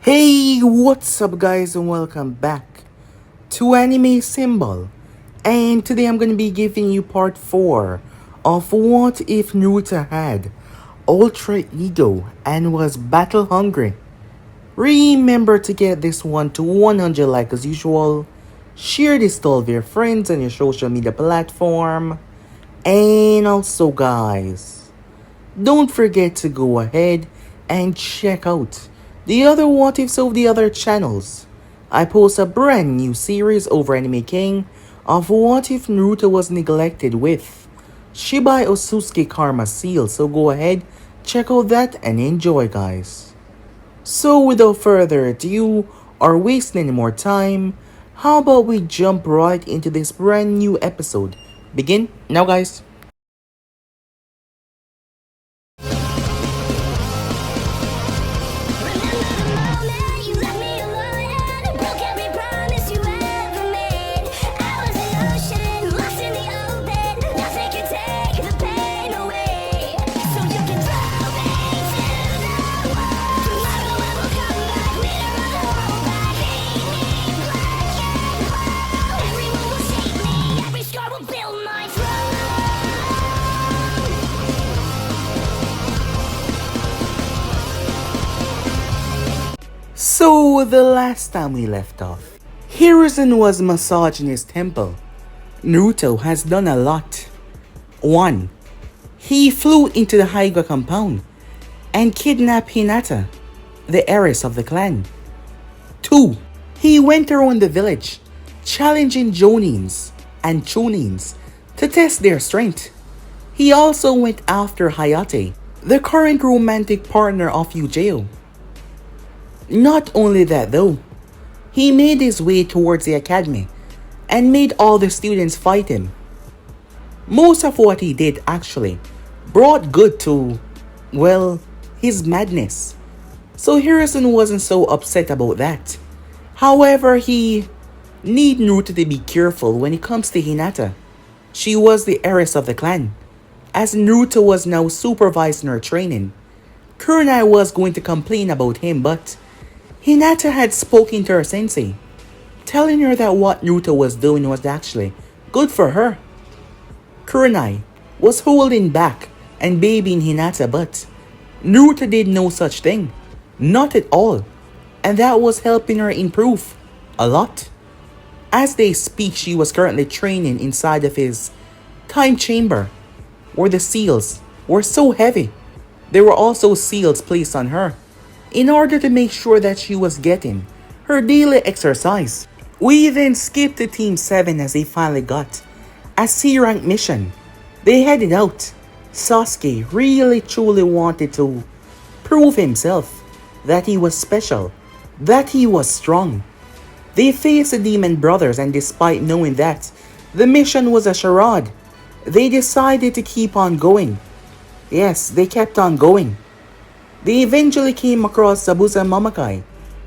Hey, what's up guys and welcome back to Anime Symbol. And today I'm going to be giving you part 4 of What If Naruto had Ultra Ego and was battle hungry. Remember to get this one to 100 like as usual. Share this to all of your friends on your social media platform. And also guys, don't forget to go ahead and check out the other what ifs of the other channels. I post a brand new series over Anime King of what if Naruto was neglected with Shibai Osusuke Karma Seal, so go ahead, check out that and enjoy guys. So without further ado or wasting any more time, how about we jump right into this brand new episode. Begin now guys. So, the last time we left off, Hiruzen was massaging his temple. Naruto has done a lot. 1. He flew into the Hyuga compound and kidnapped Hinata, the heiress of the clan. 2. He went around the village, challenging Jonins and Chunins to test their strength. He also went after Hayate, the current romantic partner of Yujeo. Not only that though, he made his way towards the academy and made all the students fight him. Most of what he did actually brought good to, well, his madness. So Hiruzen wasn't so upset about that. However, he need Naruto to be careful when it comes to Hinata. She was the heiress of the clan, as Naruto was now supervising her training. Kurenai was going to complain about him, but Hinata had spoken to her sensei, telling her that what Naruto was doing was actually good for her. Kurenai was holding back and babying Hinata, but Naruto did no such thing. Not at all. And that was helping her improve a lot. As they speak, she was currently training inside of his time chamber, where the seals were so heavy. There were also seals placed on her in order to make sure that she was getting her daily exercise. We then skipped to Team 7 as they finally got a C-rank mission. They headed out. Sasuke really truly wanted to prove himself that he was special, that he was strong. They faced the Demon Brothers, and despite knowing that the mission was a charade, they decided to keep on going. Yes, they kept on going. They eventually came across Zabuza Mamakai,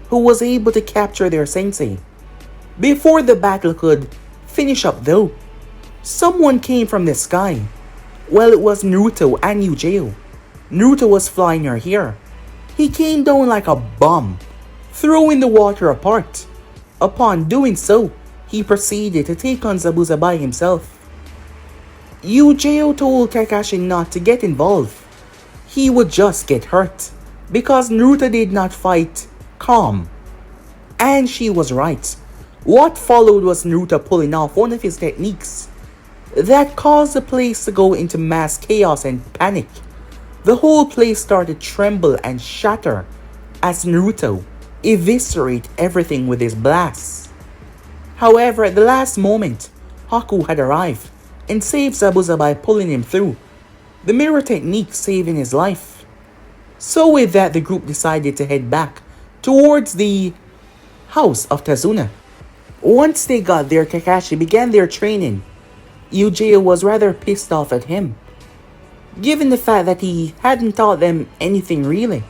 who was able to capture their sensei. Before the battle could finish up though, someone came from the sky. Well, it was Naruto and Yujeo. Naruto was flying her here. He came down like a bomb, throwing the water apart. Upon doing so, he proceeded to take on Zabuza by himself. Yujeo told Kakashi not to get involved. He would just get hurt because Naruto did not fight calm. And she was right. What followed was Naruto pulling off one of his techniques that caused the place to go into mass chaos and panic. The whole place started to tremble and shatter as Naruto eviscerated everything with his blasts. However, at the last moment, Haku had arrived and saved Zabuza by pulling him through the mirror technique, saving his life. So with that, the group decided to head back towards the house of Tazuna. Once they got there, Kakashi began their training. Yujeo was rather pissed off at him, given the fact that he hadn't taught them anything really.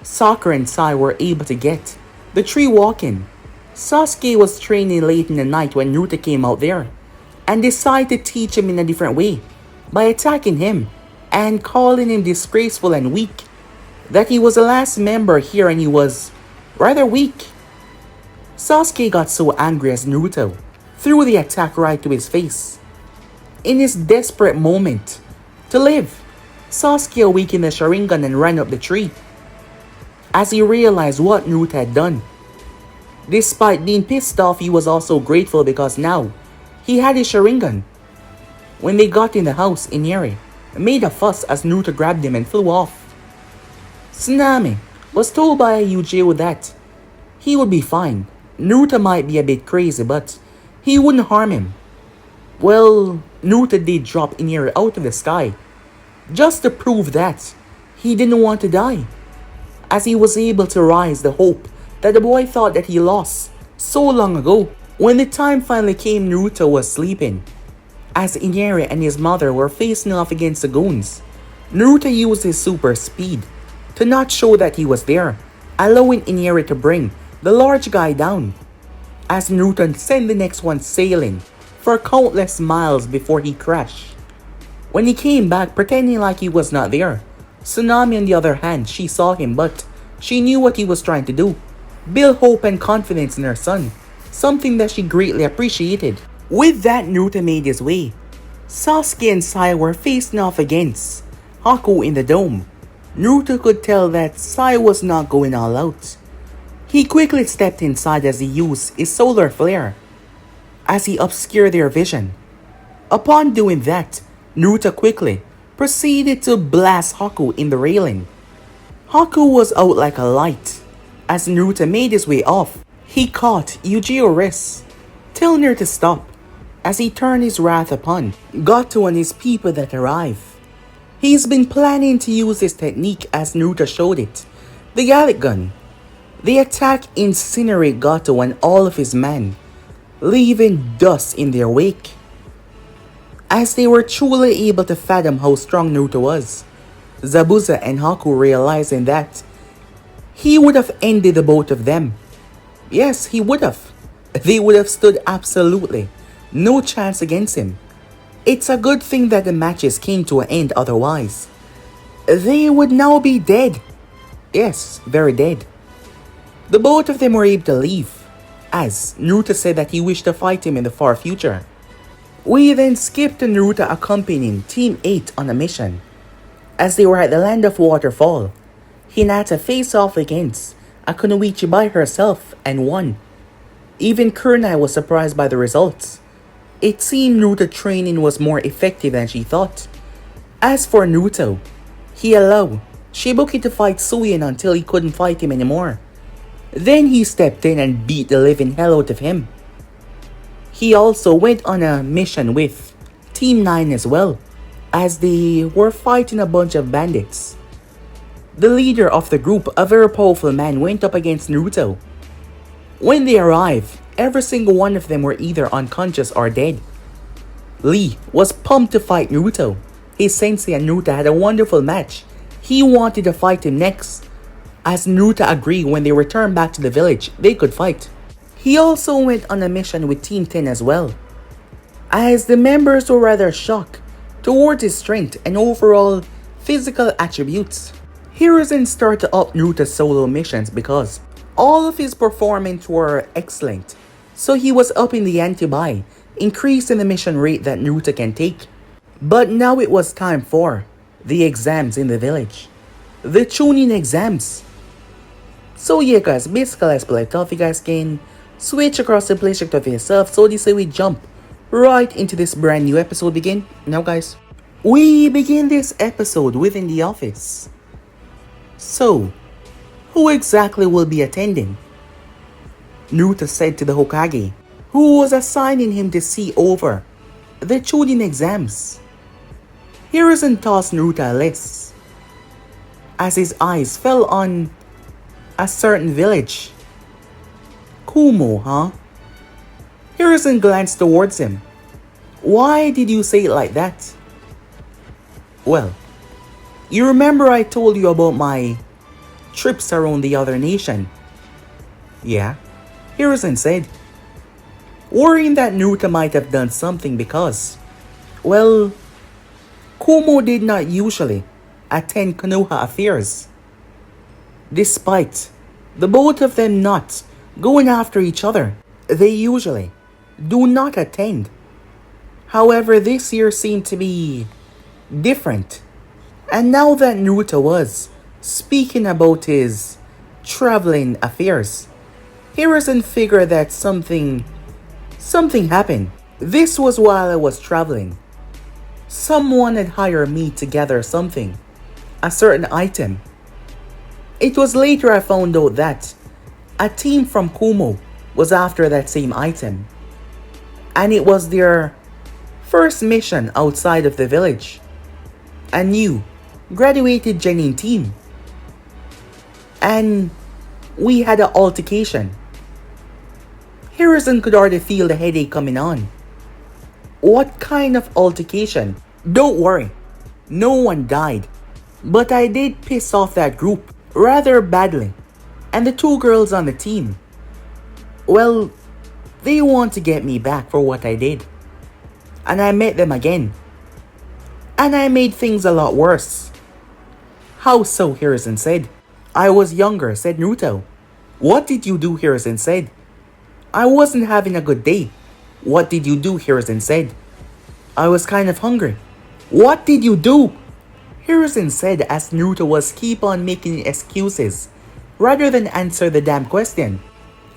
Sakura and Sai were able to get the tree walking. Sasuke was training late in the night when Naruto came out there and decided to teach him in a different way by attacking him and calling him disgraceful and weak. that he was the last member here and he was rather weak. Sasuke got so angry as Naruto threw the attack right to his face. In his desperate moment to live, Sasuke awakened the Sharingan and ran up the tree. As he realized what Naruto had done, despite being pissed off, he was also grateful because now he had his Sharingan. When they got in the house, Inieri made a fuss as Naruto grabbed him and flew off. Tsunami was told by Yujiro that he would be fine. Naruto might be a bit crazy, but he wouldn't harm him. Well, Naruto did drop Inieri out of the sky, just to prove that he didn't want to die, as he was able to rise the hope that the boy thought that he lost so long ago. When the time finally came, Naruto was sleeping, as Inieri and his mother were facing off against the goons. Naruto used his super speed to not show that he was there, allowing Inieri to bring the large guy down, as Naruto sent the next one sailing for countless miles before he crashed. When he came back pretending like he was not there, Tsunami on the other hand, she saw him but she knew what he was trying to do, build hope and confidence in her son, something that she greatly appreciated. With that, Naruto made his way. Sasuke and Sai were facing off against Haku in the dome. Naruto could tell that Sai was not going all out. He quickly stepped inside as he used his solar flare, as he obscured their vision. Upon doing that, Naruto quickly proceeded to blast Haku in the railing. Haku was out like a light. As Naruto made his way off, he caught Yujiro's wrist, telling her to stop, as he turned his wrath upon Gato and his people that arrived. He's been planning to use this technique as Naruto showed it, the Gallic gun. The attack incinerated Gato and all of his men, leaving dust in their wake. As they were truly able to fathom how strong Naruto was, Zabuza and Haku realizing that he would have ended the both of them. Yes, he would have. They would have stood absolutely no chance against him. It's a good thing that the matches came to an end, otherwise they would now be dead. Yes, very dead. The both of them were able to leave, as Naruto said that he wished to fight him in the far future. We then skipped to Naruto accompanying Team 8 on a mission. As they were at the land of Waterfall, Hinata faced off against a Kunoichi by herself and won. Even Kunai was surprised by the results. It seemed Naruto training was more effective than she thought. As for Naruto, he allowed Shibuki to fight Suyin until he couldn't fight him anymore. Then he stepped in and beat the living hell out of him. He also went on a mission with Team 9 as well, as they were fighting a bunch of bandits. The leader of the group, a very powerful man, went up against Naruto. When they arrived, every single one of them were either unconscious or dead. Lee was pumped to fight Naruto. His sensei and Naruto had a wonderful match. He wanted to fight him next. As Naruto agreed, when they returned back to the village, they could fight. He also went on a mission with Team 10 as well, as the members were rather shocked towards his strength and overall physical attributes. Hiruzen started to up Naruto's solo missions because all of his performance were excellent, so he was upping the ante by increasing the mission rate that Naruto can take. But now it was time for the exams in the village, the Chunin exams. So yeah guys, basically let's play it off. You guys can switch across the play of yourself. So this way we jump right into this brand new episode begin. Now guys, we begin this episode within the office. So, who exactly will be attending? Naruto said to the Hokage, who was assigning him to see over the Chunin exams. Hiruzen tossed Naruto a list, as his eyes fell on a certain village. Kumo, huh? Hiruzen glanced towards him. Why did you say it like that? Well, you remember I told you about my trips around the other nation? Yeah, Hiruzen said, worrying that Naruto might have done something because, well, Kumo did not usually attend Konoha affairs. Despite the both of them not going after each other, they usually do not attend. However, this year seemed to be different. And now that Naruto was speaking about his traveling affairs, Hiruzen figured that something happened. This was while I was traveling. Someone had hired me to gather something, a certain item. It was later I found out that a team from Kumo was after that same item. And it was their first mission outside of the village. A new, graduated genin team. And we had an altercation. Hiruzen could already feel the headache coming on. What kind of altercation? Don't worry, no one died. But I did piss off that group rather badly. And the two girls on the team, well, they want to get me back for what I did. And I met them again. And I made things a lot worse. How so? Hiruzen said. I was younger, said Naruto. What did you do? Hiruzen said. I wasn't having a good day. What did you do? Hiruzen said. I was kind of hungry. What did you do? Hiruzen said as Naruto was keep on making excuses rather than answer the damn question.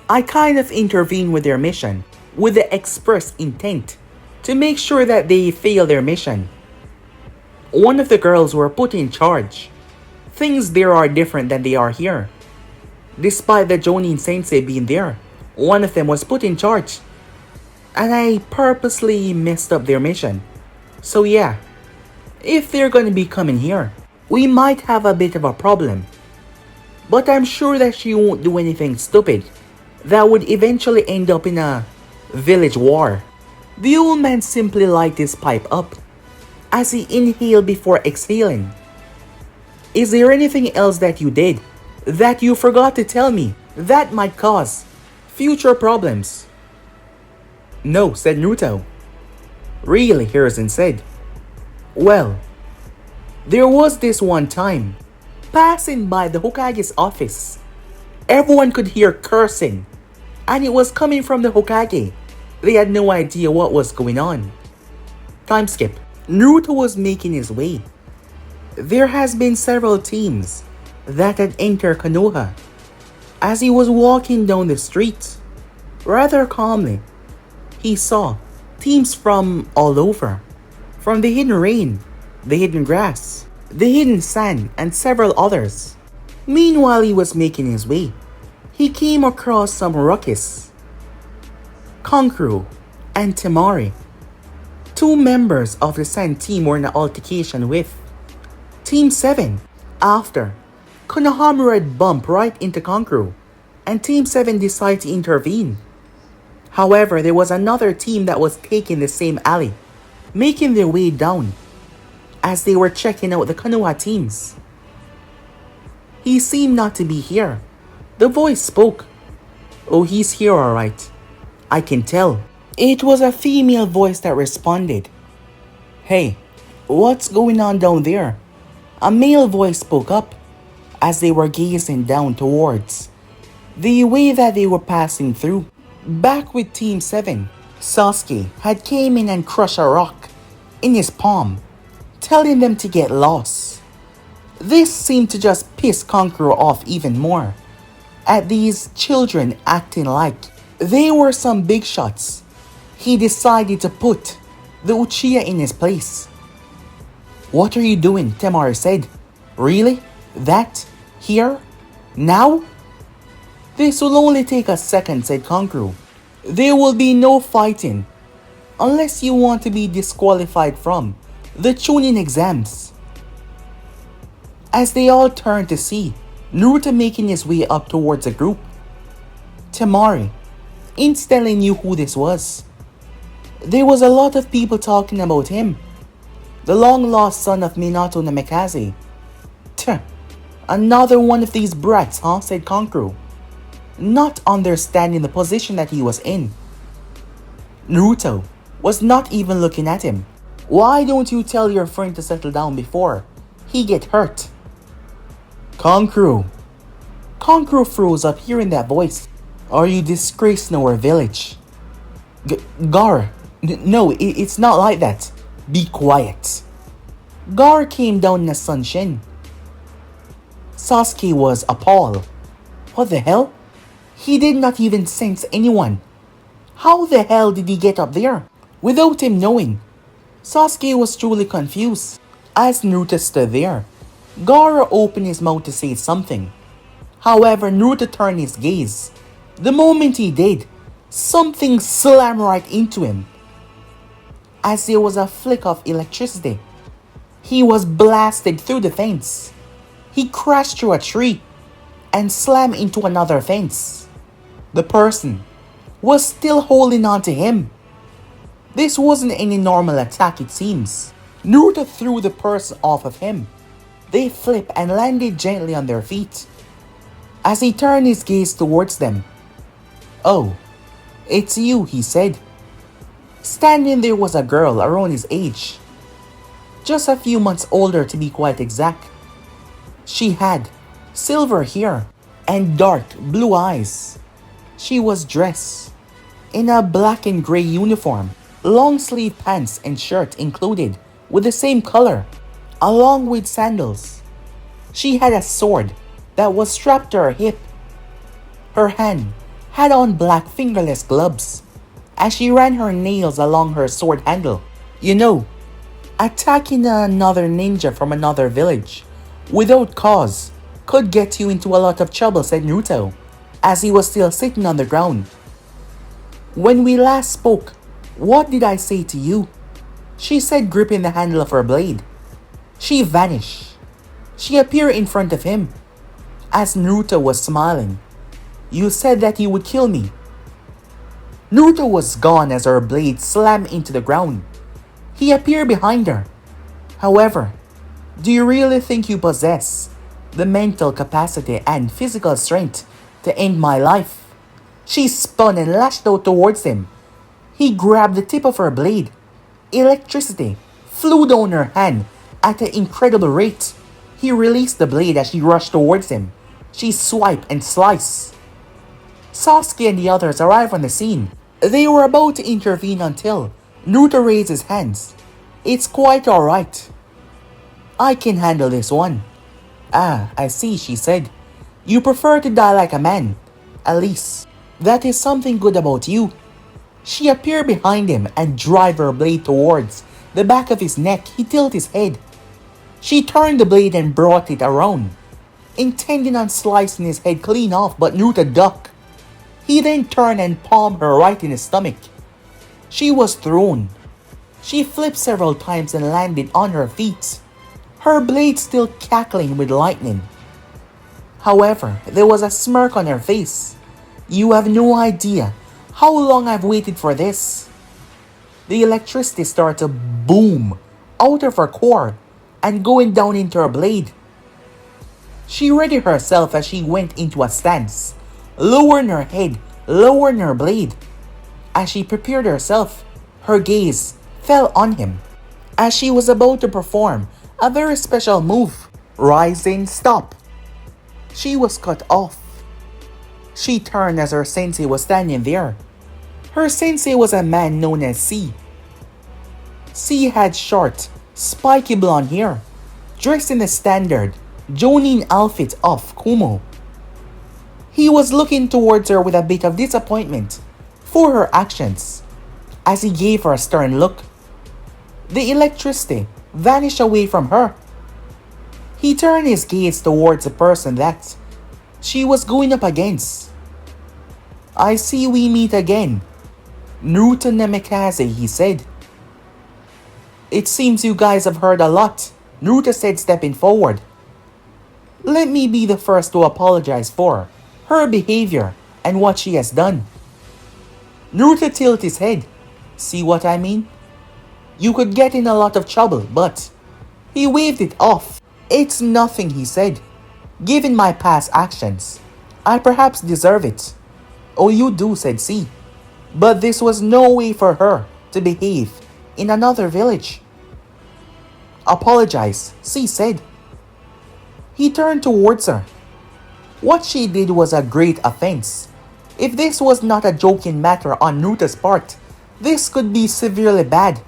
I kind of intervened with their mission with the express intent to make sure that they fail their mission. One of the girls were put in charge. Things there are different than they are here. Despite the Jonin sensei being there, one of them was put in charge. And I purposely messed up their mission. So yeah, if they're gonna be coming here, we might have a bit of a problem. But I'm sure that she won't do anything stupid that would eventually end up in a village war. The old man simply lighted his pipe up as he inhaled before exhaling. Is there anything else that you did that you forgot to tell me that might cause future problems? No, said Naruto. Really? Hiruzen said. Well, there was this one time, passing by the Hokage's office. Everyone could hear cursing, and it was coming from the Hokage. They had no idea what was going on. Time skip. Naruto was making his way. There has been several teams that had entered Konoha. As he was walking down the street, rather calmly, he saw teams from all over. From the hidden rain, the hidden grass, the hidden sand, and several others. Meanwhile he was making his way, he came across some ruckus. Kankuro and Temari, two members of the sand team, were in an altercation with Team 7 after Konohamaru had bumped right into Kankuro, and Team 7 decided to intervene. However, there was another team that was taking the same alley, making their way down as they were checking out the Konoha teams. He seemed not to be here. The voice spoke. Oh, he's here alright. I can tell. It was a female voice that responded. Hey, what's going on down there? A male voice spoke up as they were gazing down towards the way that they were passing through. Back with Team 7, Sasuke had came in and crushed a rock in his palm, telling them to get lost. This seemed to just piss Kankuro off even more, at these children acting like they were some big shots. He decided to put the Uchiha in his place. What are you doing? Temari said. Really? That? Here? Now? This will only take a second, said Kankuro. There will be no fighting unless you want to be disqualified from the Chunin exams. As they all turned to see Naruto making his way up towards the group, Temari instantly knew who this was. There was a lot of people talking about him. The long-lost son of Minato Namikaze. Tch, another one of these brats, huh? Said Kankuro, not understanding the position that he was in. Naruto was not even looking at him. Why don't you tell your friend to settle down before he get hurt? Kankuro, Kankuro froze up hearing that voice. Are you disgracing our village? Gar, no, it's not like that. Be quiet. Gar came down in a sunshine. Sasuke was appalled. What the hell? He did not even sense anyone. How the hell did he get up there? Without him knowing. Sasuke was truly confused. As Naruto stood there, Gaara opened his mouth to say something. However, Naruto turned his gaze. The moment he did, something slammed right into him. As there was a flick of electricity, he was blasted through the fence. He crashed through a tree and slammed into another fence. The person was still holding on to him. This wasn't any normal attack, it seems. Naruto threw the person off of him. They flipped and landed gently on their feet. As he turned his gaze towards them, "Oh, it's you," he said. Standing there was a girl around his age. Just a few months older to be quite exact. She had silver hair and dark blue eyes. She was dressed in a black and grey uniform, long sleeve pants and shirt included with the same color, along with sandals. She had a sword that was strapped to her hip. Her hand had on black fingerless gloves as she ran her nails along her sword handle. You know, attacking another ninja from another village without cause could get you into a lot of trouble, said Naruto, as he was still sitting on the ground. When we last spoke, what did I say to you? She said, gripping the handle of her blade. She vanished. She appeared in front of him as Naruto was smiling. You said that you would kill me. Naruto was gone as her blade slammed into the ground. He appeared behind her. However, do you really think you possess the mental capacity and physical strength to end my life? She spun and lashed out towards him. He grabbed the tip of her blade. Electricity flew down her hand at an incredible rate. He released the blade as she rushed towards him. She swiped and sliced. Sasuke and the others arrived on the scene. They were about to intervene until Naruto raised his hands. It's quite alright. I can handle this one. Ah, I see, she said. You prefer to die like a man. At least, that is something good about you. She appeared behind him and drove her blade towards the back of his neck. He tilted his head. She turned the blade and brought it around, intending on slicing his head clean off, but Naruto ducked. He then turned and palmed her right in his stomach. She was thrown. She flipped several times and landed on her feet, her blade still cackling with lightning. However, there was a smirk on her face. You have no idea how long I've waited for this. The electricity started to boom out of her core and going down into her blade. She readied herself as she went into a stance, lowering her head, lowering her blade. As she prepared herself, her gaze fell on him as she was about to perform a very special move. Rising stop. She was cut off. She turned as her sensei was standing there. Her sensei was a man known as C. C had short, spiky blonde hair, dressed in the standard Jonin outfit of Kumo. He was looking towards her with a bit of disappointment for her actions as he gave her a stern look. The electricity vanished away from her. He turned his gaze towards the person that she was going up against. I see we meet again, Naruto Namikaze, he said. It seems you guys have heard a lot, Naruto said, stepping forward. Let me be the first to apologize for her behavior and what she has done. Naruto tilted his head. See what I mean? You could get in a lot of trouble, but he waved it off. It's nothing, he said. Given my past actions, I perhaps deserve it. Oh, you do, said C. But this was no way for her to behave in another village. Apologize, C said. He turned towards her. What she did was a great offense. If this was not a joking matter on Naruto's part, this could be severely bad.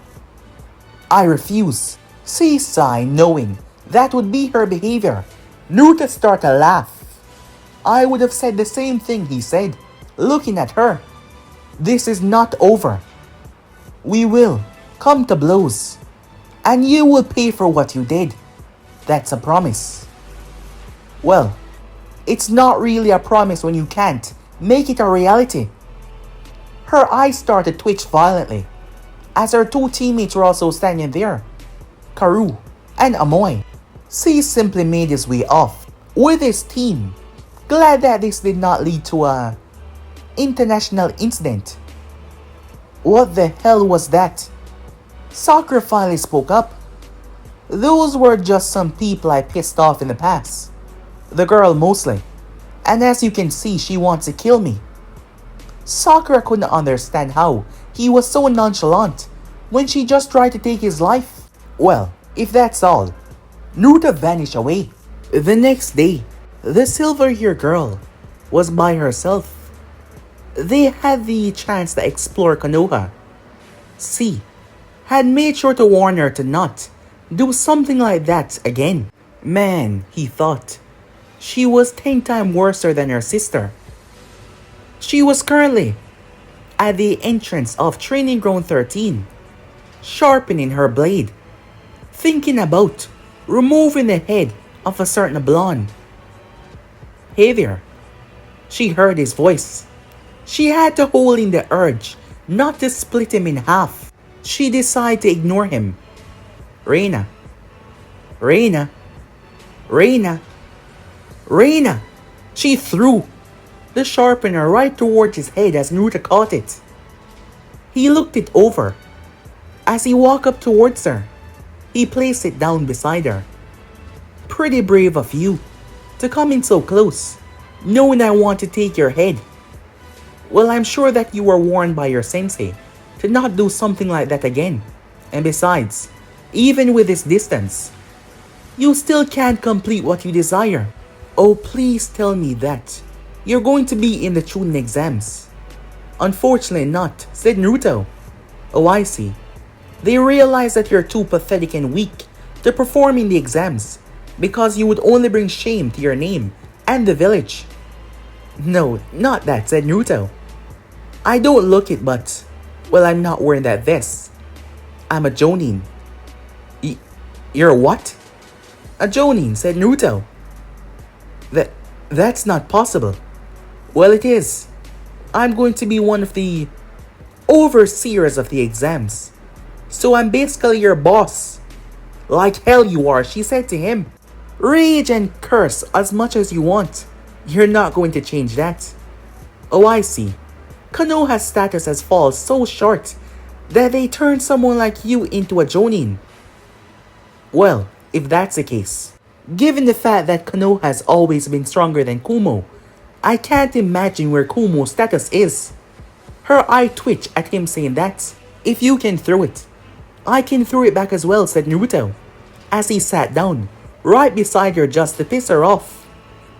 I refuse. She sighed, knowing that would be her behavior. Naruto started to laugh. I would have said the same thing he said, looking at her. This is not over. We will come to blows. And you will pay for what you did. That's a promise. Well, it's not really a promise when you can't make it a reality. Her eyes started to twitch violently, as her two teammates were also standing there, Karu and Amoy. C simply made his way off with his team, glad that this did not lead to a international incident. What the hell was that? Sakura finally spoke up. Those were just some people I pissed off in the past. The girl mostly. And as you can see, she wants to kill me. Sakura couldn't understand how he was so nonchalant when she just tried to take his life. Well, if that's all, Naruto vanished away. The next day, the silver-haired girl was by herself. They had the chance to explore Konoha. C had made sure to warn her to not do something like that again. Man, he thought, she was 10 times worse than her sister. She was currently at the entrance of Training Ground 13, sharpening her blade, thinking about removing the head of a certain blonde. Hey there. She heard his voice. She had to hold in the urge not to split him in half. She decided to ignore him. Reena. Reena. Reena. Reena. She threw the sharpener right towards his head as Naruto caught it. He looked it over. As he walked up towards her, he placed it down beside her. Pretty brave of you to come in so close, knowing I want to take your head. Well, I'm sure that you were warned by your sensei to not do something like that again. And besides, even with this distance, you still can't complete what you desire. Oh, please tell me that you're going to be in the Chunin exams. Unfortunately not, said Naruto. Oh, I see. They realize that you're too pathetic and weak to perform in the exams because you would only bring shame to your name and the village. No, not that, said Naruto. I don't look it, but, well, I'm not wearing that vest. I'm a Jonin. You're a what? A Jonin, said Naruto. That's not possible. Well, it is. I'm going to be one of the overseers of the exams. So I'm basically your boss. Like hell you are, she said to him. Rage and curse as much as you want. You're not going to change that. Oh, I see. Konoha's status has fallen so short that they turned someone like you into a Jonin. Well, if that's the case, given the fact that Konoha has always been stronger than Kumo, I can't imagine where Kumo's status is. Her eye twitched at him saying that. If you can throw it, I can throw it back as well, said Naruto, as he sat down right beside her just to piss her off.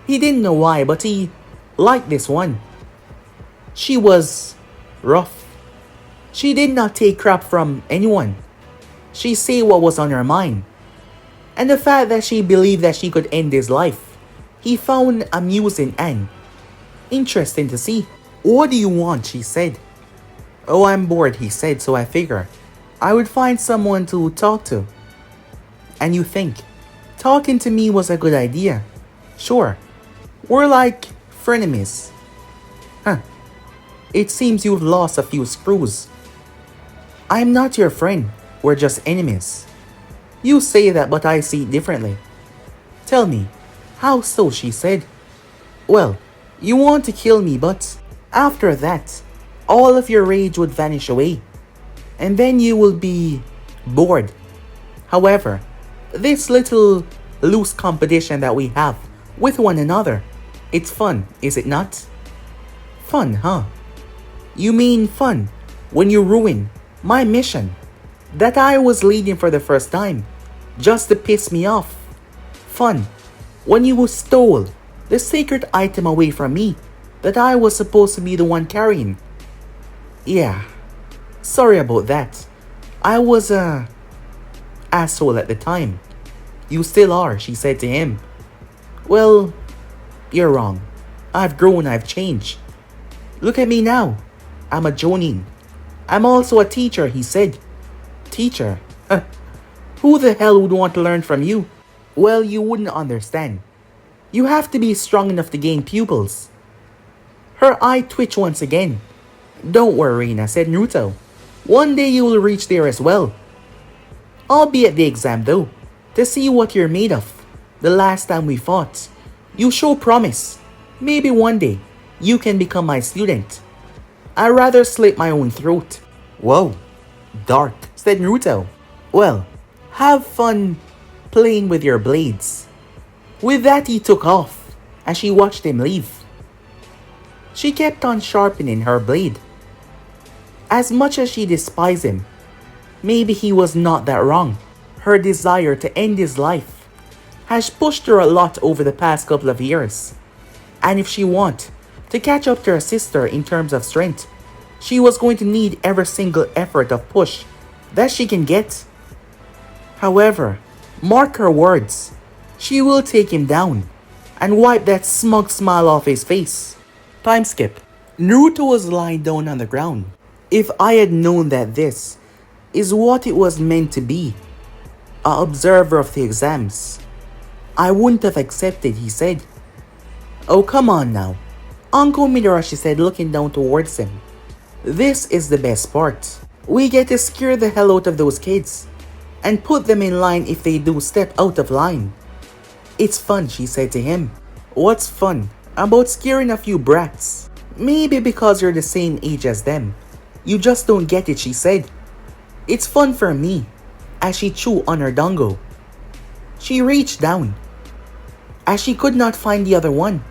He didn't know why, but he liked this one. She was rough. She did not take crap from anyone. She said what was on her mind. And the fact that she believed that she could end his life, he found amusing and interesting to see. What do you want? She said. Oh, I'm bored, he said, so I figure I would find someone to talk to. And you think talking to me was a good idea? Sure. We're like frenemies. Huh. It seems you've lost a few screws. I'm not your friend. We're just enemies. You say that, but I see it differently. Tell me, how so? She said. Well, you want to kill me, but after that, all of your rage would vanish away. And then you will be bored. However, this little loose competition that we have with one another, it's fun, is it not? Fun, huh? You mean fun when you ruin my mission that I was leading for the first time just to piss me off. Fun when you stole the sacred item away from me that I was supposed to be the one carrying. Yeah, sorry about that. I was a asshole at the time. You still are, she said to him. Well, you're wrong. I've grown, I've changed. Look at me now. I'm a Jonin. I'm also a teacher, he said. Teacher? Who the hell would want to learn from you? Well, you wouldn't understand. You have to be strong enough to gain pupils. Her eye twitched once again. Don't worry, Reena, said Naruto. One day you will reach there as well. I'll be at the exam though, to see what you're made of. The last time we fought, you show promise. Maybe one day, you can become my student. I'd rather slit my own throat. Whoa, dark, said Naruto. Well, have fun playing with your blades. With that he took off, as she watched him leave. She kept on sharpening her blade. As much as she despised him, maybe he was not that wrong. Her desire to end his life has pushed her a lot over the past couple of years. And if she wants to catch up to her sister in terms of strength, she was going to need every single effort of push that she can get. However, mark her words, she will take him down and wipe that smug smile off his face. Time skip. Naruto was lying down on the ground. If I had known that this is what it was meant to be, an observer of the exams, I wouldn't have accepted, he said. Oh, come on now. Uncle Midarashi said, looking down towards him. This is the best part. We get to scare the hell out of those kids and put them in line if they do step out of line. It's fun, she said to him. What's fun about scaring a few brats? Maybe because you're the same age as them. You just don't get it, she said. It's fun for me, as she chewed on her dango. She reached down, as she could not find the other one.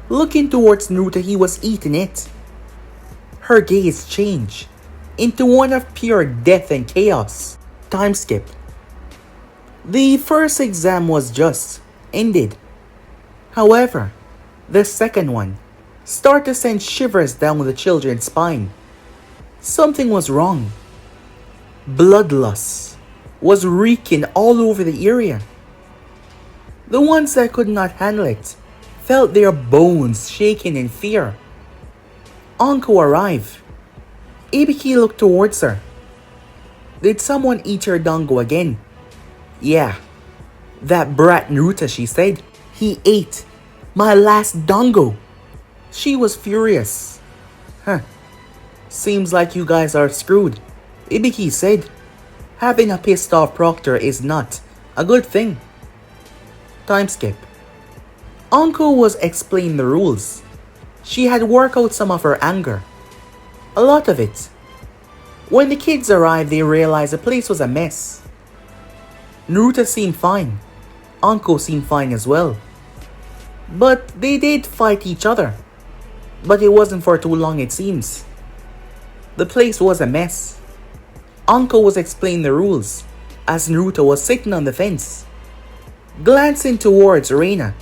Looking towards Naruto, he was eating it. Her gaze changed into one of pure death and chaos. Time skip. The first exam was just ended. However, the second one started to send shivers down the children's spine. Something was wrong. Bloodlust was reeking all over the area. The ones that could not handle it felt their bones shaking in fear. Anko arrived. Ibiki looked towards her. Did someone eat her dango again? Yeah, that brat Naruto, she said. He ate my last dango. She was furious. Seems like you guys are screwed, Ibiki said. Having a pissed off proctor is not a good thing. Time skip. Anko was explaining the rules. She had worked out some of her anger. A lot of it. When the kids arrived, they realized the place was a mess. Naruto seemed fine. Anko seemed fine as well. But they did fight each other. But it wasn't for too long, it seems. The place was a mess. Anko was explaining the rules as Naruto was sitting on the fence, glancing towards Reena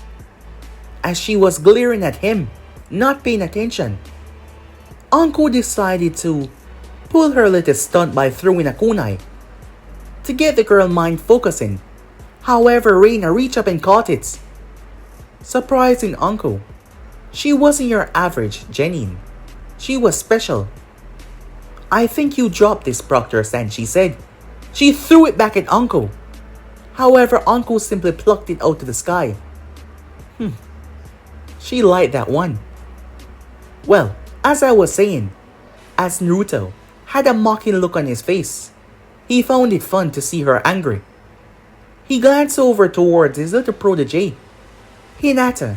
as she was glaring at him, not paying attention. Anko decided to pull her little stunt by throwing a kunai to get the girl mind focusing. However, Reena reached up and caught it. Surprising Anko. She wasn't your average genin. She was special. I think you dropped this, Proctor-san, she said. She threw it back at Anko. However, Anko simply plucked it out of the sky. She liked that one. Well, as I was saying, as Naruto had a mocking look on his face, he found it fun to see her angry. He glanced over towards his little protege. Hinata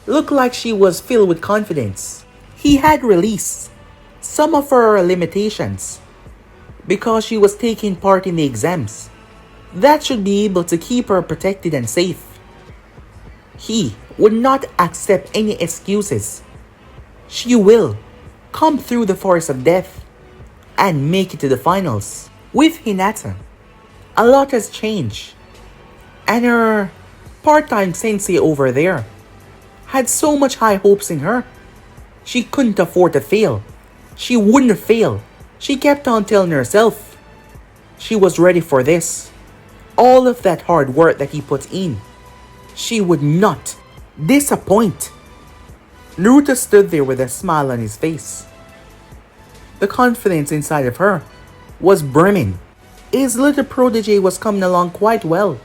looked like she was filled with confidence. He had released some of her limitations because she was taking part in the exams. That should be able to keep her protected and safe. He would not accept any excuses. She will come through the forest of death and make it to the finals. With Hinata, a lot has changed, and her part-time sensei over there had so much high hopes in her. She couldn't afford to fail. She wouldn't fail. She kept on telling herself she was ready for this. All of that hard work that he put in. She would not disappoint. Naruto stood there with a smile on his face. The confidence inside of her was brimming. His little protege was coming along quite well.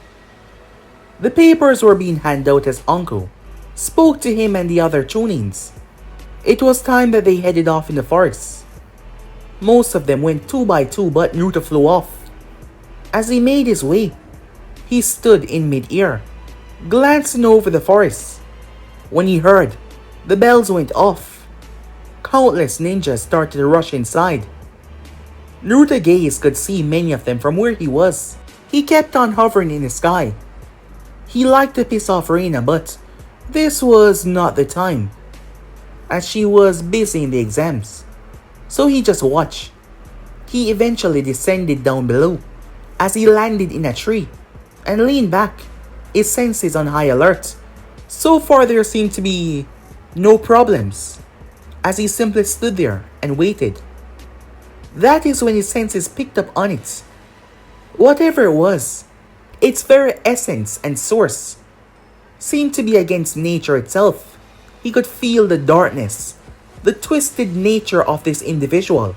The papers were being handed out as uncle spoke to him and the other Chunins. It was time that they headed off in the forest. Most of them went 2 by 2, but Naruto flew off. As he made his way, he stood in mid-air, glancing over the forest. When he heard the bells went off, countless ninjas started to rush inside. Naruto's gaze could see many of them from where he was. He kept on hovering in the sky. He liked to piss off Reena, but this was not the time, as she was busy in the exams. So he just watched. He eventually descended down below as he landed in a tree and leaned back, his senses on high alert. So far there seemed to be no problems, as he simply stood there and waited. That is when his senses picked up on it. Whatever it was, its very essence and source seemed to be against nature itself. He could feel the darkness, the twisted nature of this individual,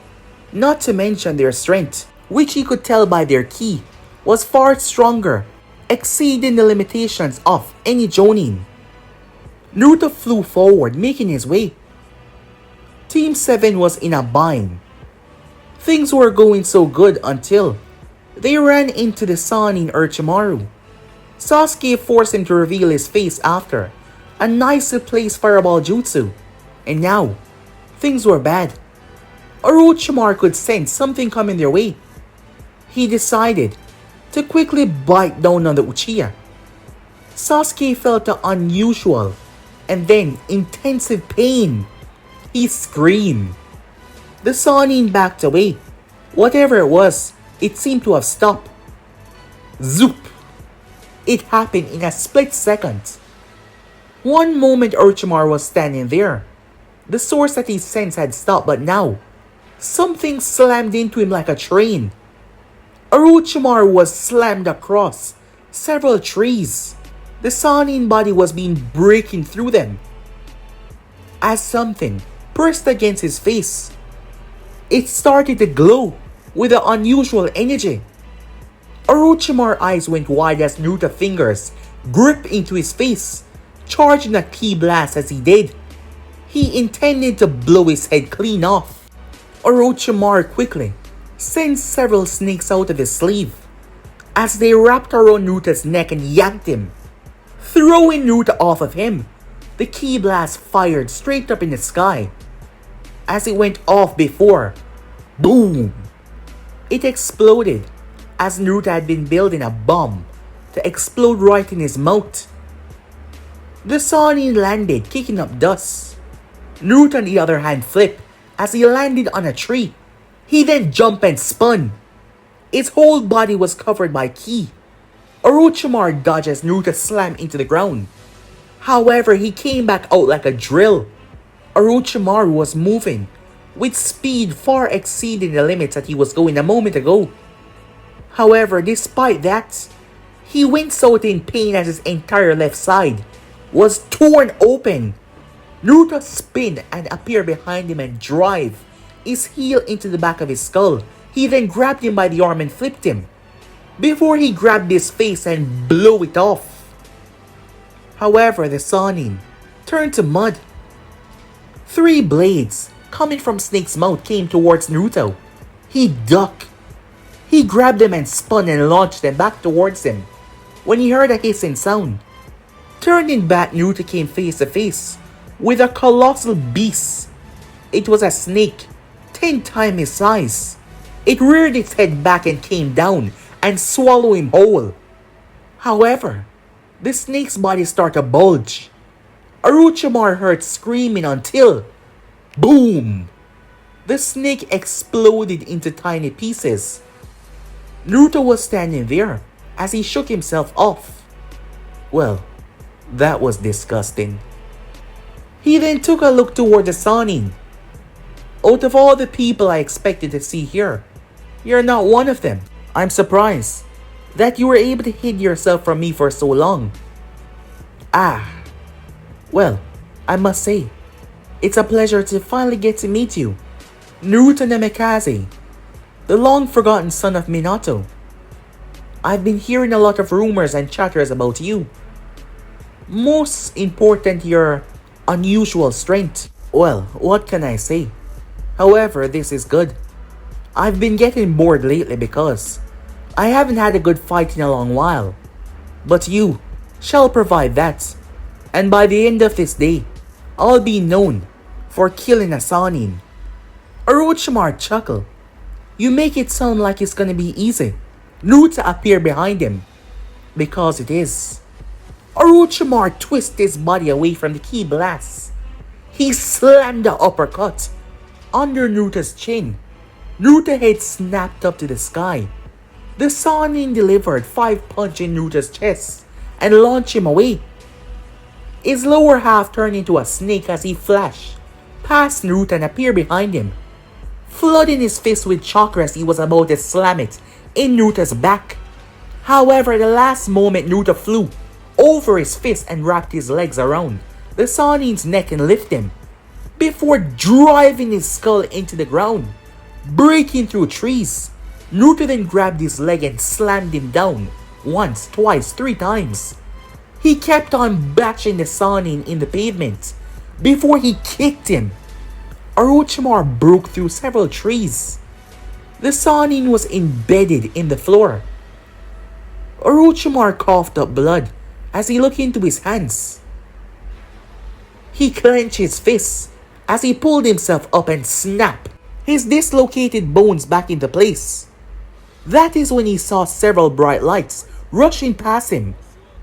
not to mention their strength, which he could tell by their ki was far stronger, exceeding the limitations of any Jonin. Naruto flew forward, making his way. Team 7 was in a bind. Things were going so good until they ran into the sun in Orochimaru. Sasuke forced him to reveal his face after a nicely placed fireball jutsu, and now things were bad. Orochimaru could sense something coming their way. He decided to quickly bite down on the Uchiha. Sasuke felt the unusual and then intensive pain. He screamed. The Sannin backed away. Whatever it was, it seemed to have stopped. Zoop! It happened in a split second. One moment Orochimaru was standing there. The source that he sensed had stopped, but now something slammed into him like a train. Orochimaru was slammed across several trees. The Sannin body was being breaking through them as something pressed against his face. It started to glow with an unusual energy. Orochimaru's eyes went wide as Naruto's fingers gripped into his face, charging a ki blast as he did. He intended to blow his head clean off. Orochimaru quickly sent several snakes out of his sleeve as they wrapped around Naruto's neck and yanked him, throwing Naruto off of him. The ki blast fired straight up in the sky. As it went off before, boom! It exploded as Naruto had been building a bomb to explode right in his mouth. The Sannin landed, kicking up dust. Naruto on the other hand flipped as he landed on a tree. He then jumped and spun. His whole body was covered by ki. Orochimaru dodged as Naruto slammed into the ground. However, he came back out like a drill. Orochimaru was moving with speed far exceeding the limits that he was going a moment ago. However, despite that, he winced out in pain as his entire left side was torn open. Naruto spun and appeared behind him and drive his heel into the back of his skull. He then grabbed him by the arm and flipped him before he grabbed his face and blew it off. However, the Sannin turned to mud. 3 blades coming from Snake's mouth came towards Naruto. He ducked. He grabbed them and spun and launched them back towards him when he heard a hissing sound. Turning back, Naruto came face to face with a colossal beast. It was a snake, 10 times his size. It reared its head back and came down and swallowed him whole. However, the snake's body started to bulge. Orochimaru heard screaming until, boom! The snake exploded into tiny pieces. Naruto was standing there as he shook himself off. Well, that was disgusting. He then took a look toward the Sanin. Out of all the people I expected to see here, you're not one of them. I'm surprised that you were able to hide yourself from me for so long. Ah, well, I must say, it's a pleasure to finally get to meet you, Naruto Namikaze, the long-forgotten son of Minato. I've been hearing a lot of rumors and chatters about you. Most important, your unusual strength. Well, what can I say? However, this is good. I've been getting bored lately because I haven't had a good fight in a long while. But you shall provide that. And by the end of this day, I'll be known for killing a Sanin. Orochimaru chuckled. You make it sound like it's gonna be easy. Naruto appeared behind him. Because it is. Orochimaru twisted his body away from the ki blast. He slammed the uppercut under Naruto's chin. Naruto's head snapped up to the sky. The Sanin delivered 5 punches in Naruto's chest and launched him away. His lower half turned into a snake as he flashed past Naruto and appeared behind him, flooding his fist with chakra as he was about to slam it in Naruto's back. However, at the last moment, Naruto flew over his fist and wrapped his legs around the Sanin's neck and lifted him, before driving his skull into the ground, breaking through trees. Naruto then grabbed his leg and slammed him down, once, twice, 3 times. He kept on bashing the Sanin in the pavement, before he kicked him. Orochimaru broke through several trees. The Sanin was embedded in the floor. Orochimaru coughed up blood as he looked into his hands. He clenched his fists as he pulled himself up and snapped his dislocated bones back into place. That is when he saw several bright lights rushing past him.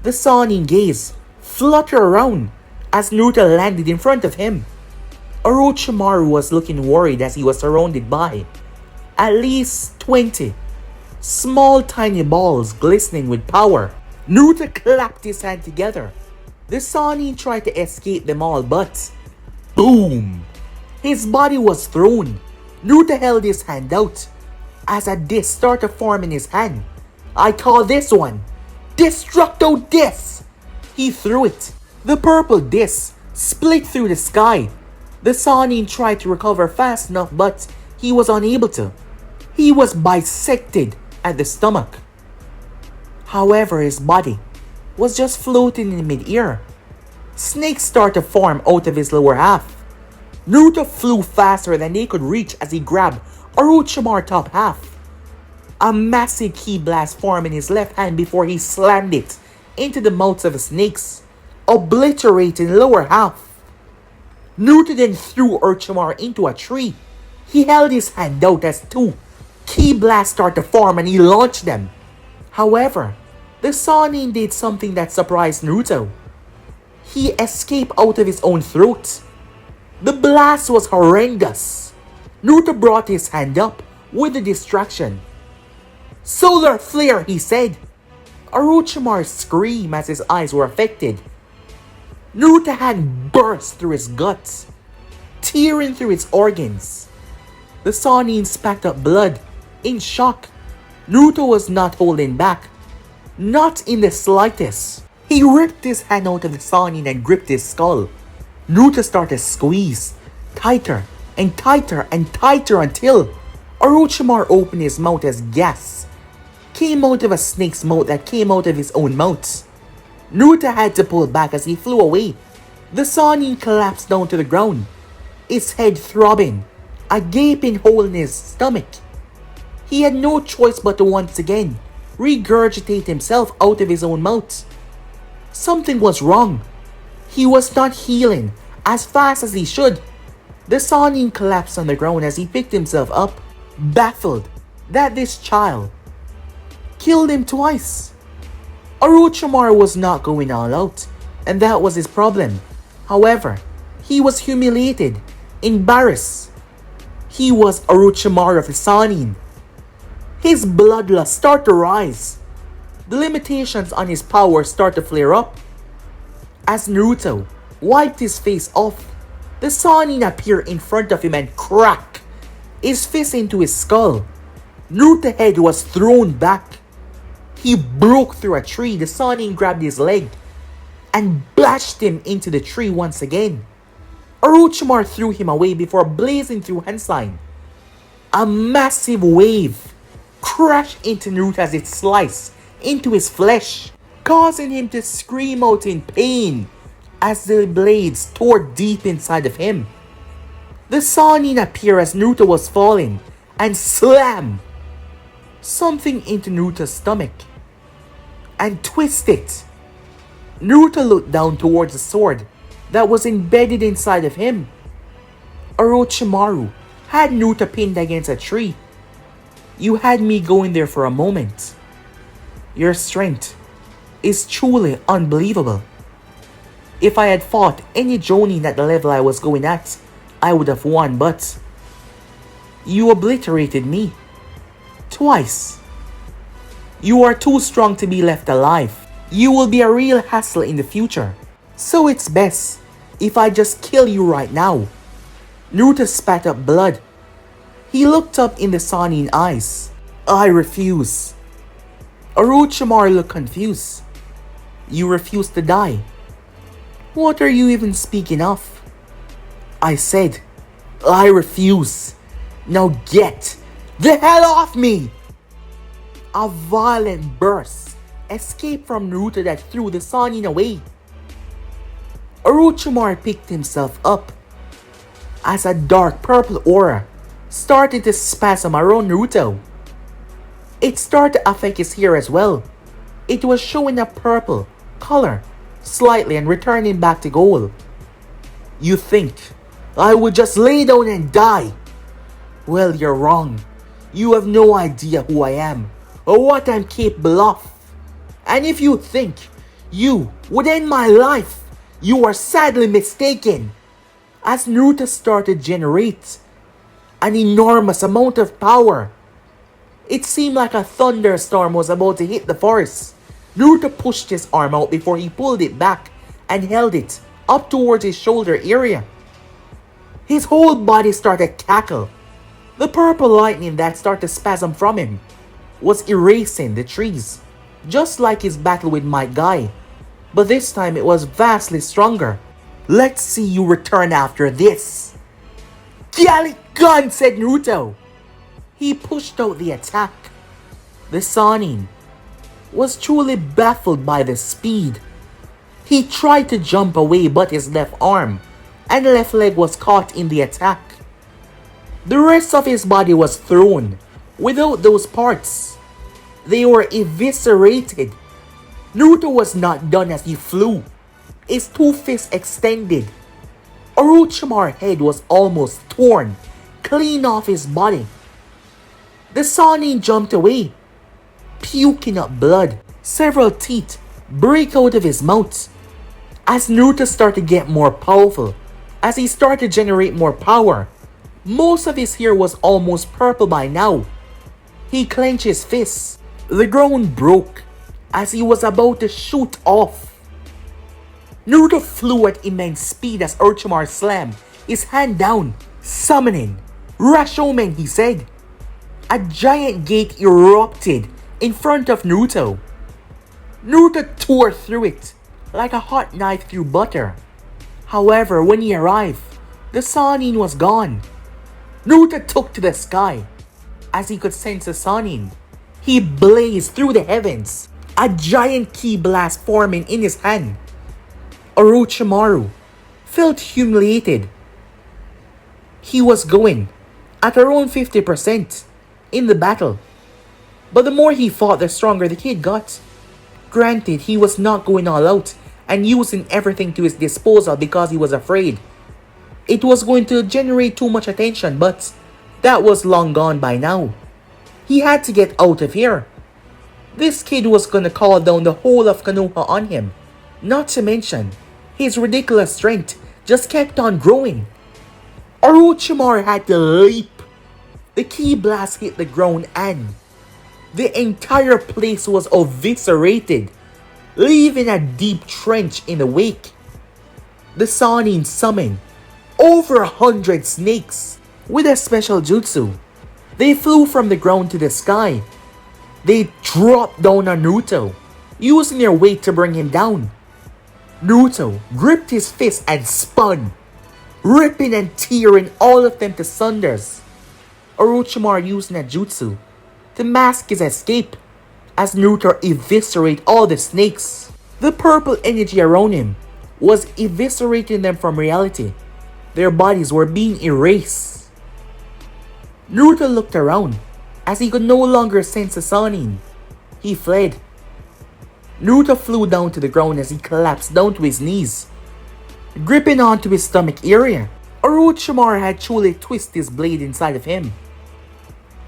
The Sanin gaze fluttered around as Naruto landed in front of him. Orochimaru was looking worried as he was surrounded by at least 20 small tiny balls glistening with power. Naruto clapped his hands together. The Sanin tried to escape them all, but boom! His body was thrown. Naruto held his hand out as a disc started to form in his hand. I call this one Destructo Disc! He threw it. The purple disc split through the sky. The Sanin tried to recover fast enough, but he was unable to. He was bisected at the stomach. However, his body was just floating in mid-air. Snakes started to form out of his lower half. Naruto flew faster than they could reach as he grabbed Orochimaru's top half. A massive ki blast formed in his left hand before he slammed it into the mouths of the snakes, obliterating the lower half. Naruto then threw Orochimaru into a tree. He held his hand out as 2 ki blasts started to form and he launched them. However, the Sanin did something that surprised Naruto. He escaped out of his own throat. The blast was horrendous. Naruto brought his hand up with the distraction. Solar flare, he said. Orochimaru screamed as his eyes were affected. Naruto's hand burst through his guts, tearing through his organs. The Sanin spat up blood in shock. Naruto was not holding back. Not in the slightest. He ripped his hand out of the Sanin and gripped his skull. Naruto started to squeeze tighter and tighter and tighter until Orochimaru opened his mouth as gas came out of a snake's mouth that came out of his own mouth. Naruto had to pull back as he flew away. The Sanin collapsed down to the ground, his head throbbing, a gaping hole in his stomach. He had no choice but to once again regurgitate himself out of his own mouth. Something was wrong. He was not healing as fast as he should. The Sanin collapsed on the ground as he picked himself up, baffled that this child killed him twice. Orochimaru was not going all out, and that was his problem. However, he was humiliated, embarrassed. He was Orochimaru of the Sanin. His bloodlust started to rise. The limitations on his power started to flare up. As Naruto wiped his face off. The Sannin appeared in front of him and cracked his fist into his skull. Naruto's head was thrown back. He broke through a tree. The Sannin grabbed his leg and bashed him into the tree once again. Orochimaru threw him away before blazing through Hansign. A massive wave crashed into Naruto as it sliced into his flesh, causing him to scream out in pain as the blades tore deep inside of him. The Sannin appeared as Naruto was falling and slammed something into Naruto's stomach and twisted it. Naruto looked down towards the sword that was embedded inside of him. Orochimaru had Naruto pinned against a tree. You had me going there for a moment. Your strength is truly unbelievable. If I had fought any Jonin at the level I was going at, I would have won, but you obliterated me. Twice. You are too strong to be left alive. You will be a real hassle in the future. So it's best if I just kill you right now. Naruto spat up blood. He looked up in the Sannin eyes. I refuse. Orochimaru looked confused. You refuse to die. What are you even speaking of? I said, I refuse. Now get the hell off me! A violent burst escaped from Naruto that threw the Sannin away. Orochimaru picked himself up as a dark purple aura started to spasm around Naruto. It started to affect his hair as well. It was showing a purple color slightly and returning back to gold. You think I would just lay down and die? Well, you're wrong. You have no idea who I am or what I'm capable of. And if you think you would end my life, you are sadly mistaken. As Naruto started to generate an enormous amount of power, it seemed like a thunderstorm was about to hit the forest. Naruto pushed his arm out before he pulled it back and held it up towards his shoulder area. His whole body started to cackle. The purple lightning that started to spasm from him was erasing the trees, just like his battle with Might Guy. But this time it was vastly stronger. Let's see you return after this. Gallic gun, said Naruto. He pushed out the attack. The Sannin was truly baffled by the speed. He tried to jump away, but his left arm and left leg was caught in the attack. The rest of his body was thrown without those parts. They were eviscerated. Naruto was not done as he flew. His two fists extended. Orochimaru's head was almost torn clean off his body. The Sannin jumped away, puking up blood. Several teeth break out of his mouth. As Naruto started to get more powerful, as he started to generate more power, most of his hair was almost purple by now. He clenched his fists. The ground broke as he was about to shoot off. Naruto flew at immense speed as Orochimaru slammed his hand down, summoning Rashomon, he said. A giant gate erupted in front of Naruto. Naruto tore through it like a hot knife through butter. However, when he arrived, the Sannin was gone. Naruto took to the sky as he could sense the Sannin. He blazed through the heavens, a giant ki blast forming in his hand. Orochimaru felt humiliated. He was going at around 50% in the battle, but the more he fought, the stronger the kid got. Granted, he was not going all out and using everything to his disposal because he was afraid it was going to generate too much attention, but that was long gone by now. He had to get out of here. This kid was gonna call down the whole of Konoha on him. Not to mention, his ridiculous strength just kept on growing. Orochimaru had to leap. The ki blast hit the ground and the entire place was eviscerated, leaving a deep trench in the wake. The Sannin summoned over 100 snakes with a special jutsu. They flew from the ground to the sky. They dropped down on Naruto, using their weight to bring him down. Naruto gripped his fist and spun, ripping and tearing all of them to sunders. Orochimaru using a jutsu to mask his escape as Naruto eviscerated all the snakes. The purple energy around him was eviscerating them from reality. Their bodies were being erased. Naruto looked around as he could no longer sense the Sannin. He fled. Naruto flew down to the ground as he collapsed down to his knees, gripping onto his stomach area. Orochimaru had truly twisted his blade inside of him.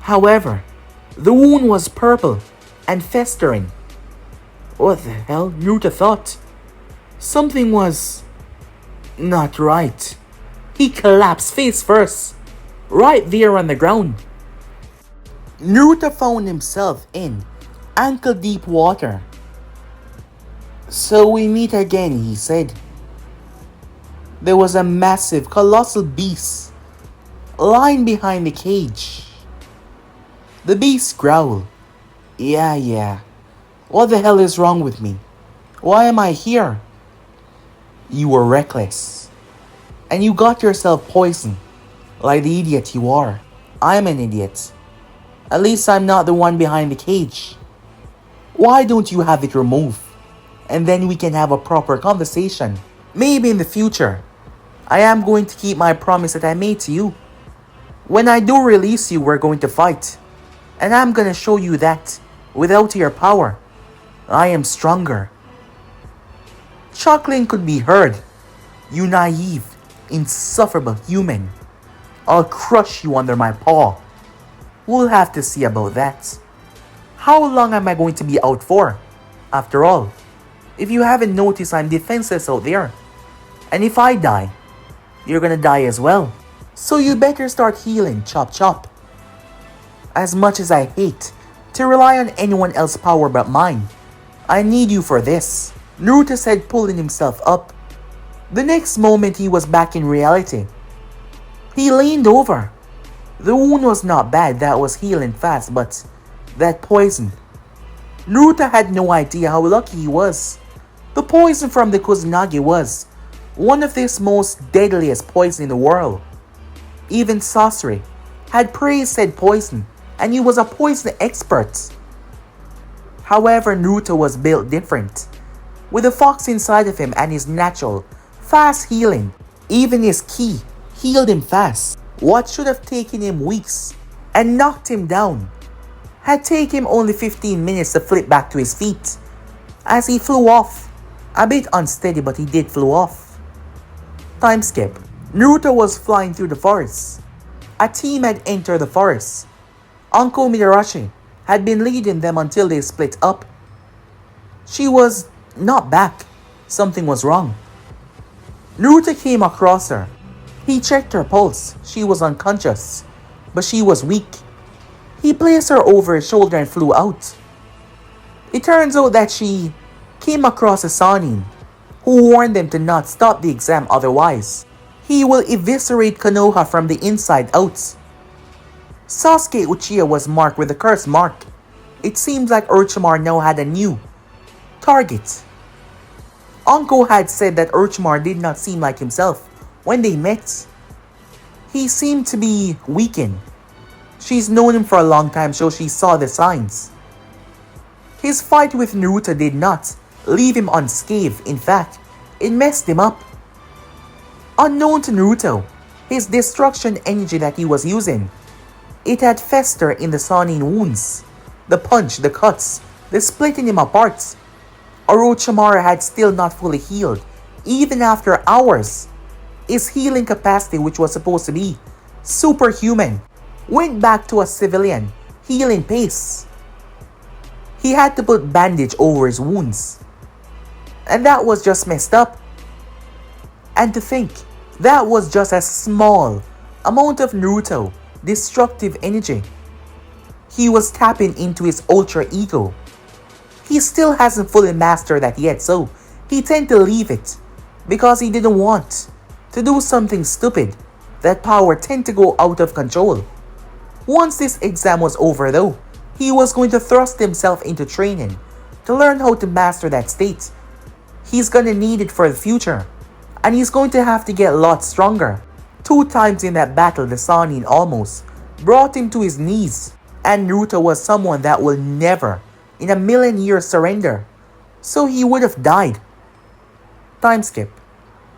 However, the wound was purple and festering. What the hell? Naruto thought. Something was not right. He collapsed face first, right there on the ground. Naruto found himself in ankle-deep water. So we meet again, he said. There was a massive, colossal beast lying behind the cage. The beast growled. Yeah. What the hell is wrong with me? Why am I here? You were reckless. And you got yourself poisoned, like the idiot you are. I'm an idiot. At least I'm not the one behind the cage. Why don't you have it removed? And then we can have a proper conversation. Maybe in the future. I am going to keep my promise that I made to you. When I do release you, we're going to fight. And I'm gonna show you that, without your power, I am stronger. Chuckling could be heard. You naive, insufferable human. I'll crush you under my paw. We'll have to see about that. How long am I going to be out for? After all, if you haven't noticed, I'm defenseless out there. And if I die, you're gonna die as well. So you better start healing, chop chop. As much as I hate to rely on anyone else's power but mine, I need you for this, Naruto said, pulling himself up. The next moment he was back in reality. He leaned over. The wound was not bad, that was healing fast, but that poison. Naruto had no idea how lucky he was. The poison from the Kusanagi was one of the most deadliest poison in the world. Even Sasori had praised said poison, and he was a poison expert. However, Naruto was built different. With the fox inside of him and his natural, fast healing, even his ki healed him fast. What should have taken him weeks and knocked him down had taken him only 15 minutes to flip back to his feet as he flew off. A bit unsteady, but he did flew off. Time skip. Naruto was flying through the forest. A team had entered the forest. Uncle Midarashi had been leading them until they split up. She was not back. Something was wrong. Naruto came across her. He checked her pulse. She was unconscious, but she was weak. He placed her over his shoulder and flew out. It turns out that she came across a Sannin who warned them to not stop the exam, otherwise he will eviscerate Konoha from the inside out. Sasuke Uchiha was marked with the curse mark. It seems like Orochimaru now had a new target. Anko had said that Orochimaru did not seem like himself when they met. He seemed to be weakened. She's known him for a long time, so she saw the signs. His fight with Naruto did not leave him unscathed. In fact, it messed him up. Unknown to Naruto, his destruction energy that he was using, it had festered in the Sannin wounds. The punch, the cuts, the splitting him apart. Orochimaru had still not fully healed, even after hours. His healing capacity, which was supposed to be superhuman, went back to a civilian healing pace. He had to put bandage over his wounds. And that was just messed up. And to think, that was just a small amount of Naruto destructive energy. He was tapping into his ultra ego. He still hasn't fully mastered that yet, so he tend to leave it. because he didn't want to do something stupid. That power tend to go out of control. Once this exam was over though, he was going to thrust himself into training to learn how to master that state. He's gonna need it for the future, and he's going to have to get a lot stronger. 2 times in that battle, the Sannin almost brought him to his knees, and Naruto was someone that will never in a million years surrender, so he would have died. Time skip.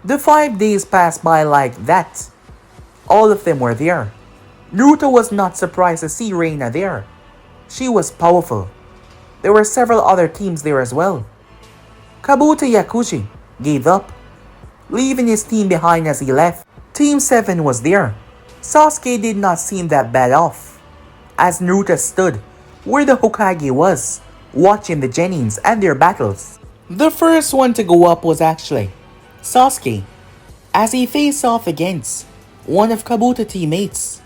The 5 days passed by like that. All of them were there. Naruto was not surprised to see Reena there. She was powerful. There were several other teams there as well. Kabuto Yakushi gave up, leaving his team behind as he left. Team 7 was there. Sasuke did not seem that bad off, as Naruto stood where the Hokage was, watching the Genins and their battles. The first one to go up was actually Sasuke, as he faced off against one of Kabuto's teammates.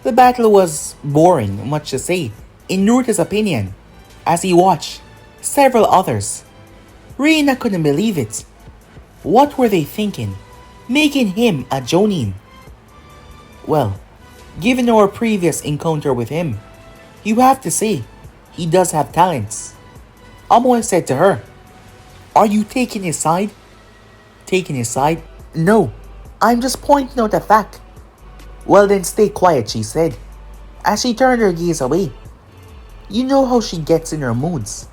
The battle was boring, much to say, in Naruto's opinion, as he watched several others. Reena couldn't believe it. What were they thinking, making him a Jonin? Well, given our previous encounter with him, you have to say he does have talents. Amoy said to her, "Are you taking his side?" Taking his side? "No, I'm just pointing out a fact." "Well then stay quiet," she said, as she turned her gaze away. "You know how she gets in her moods.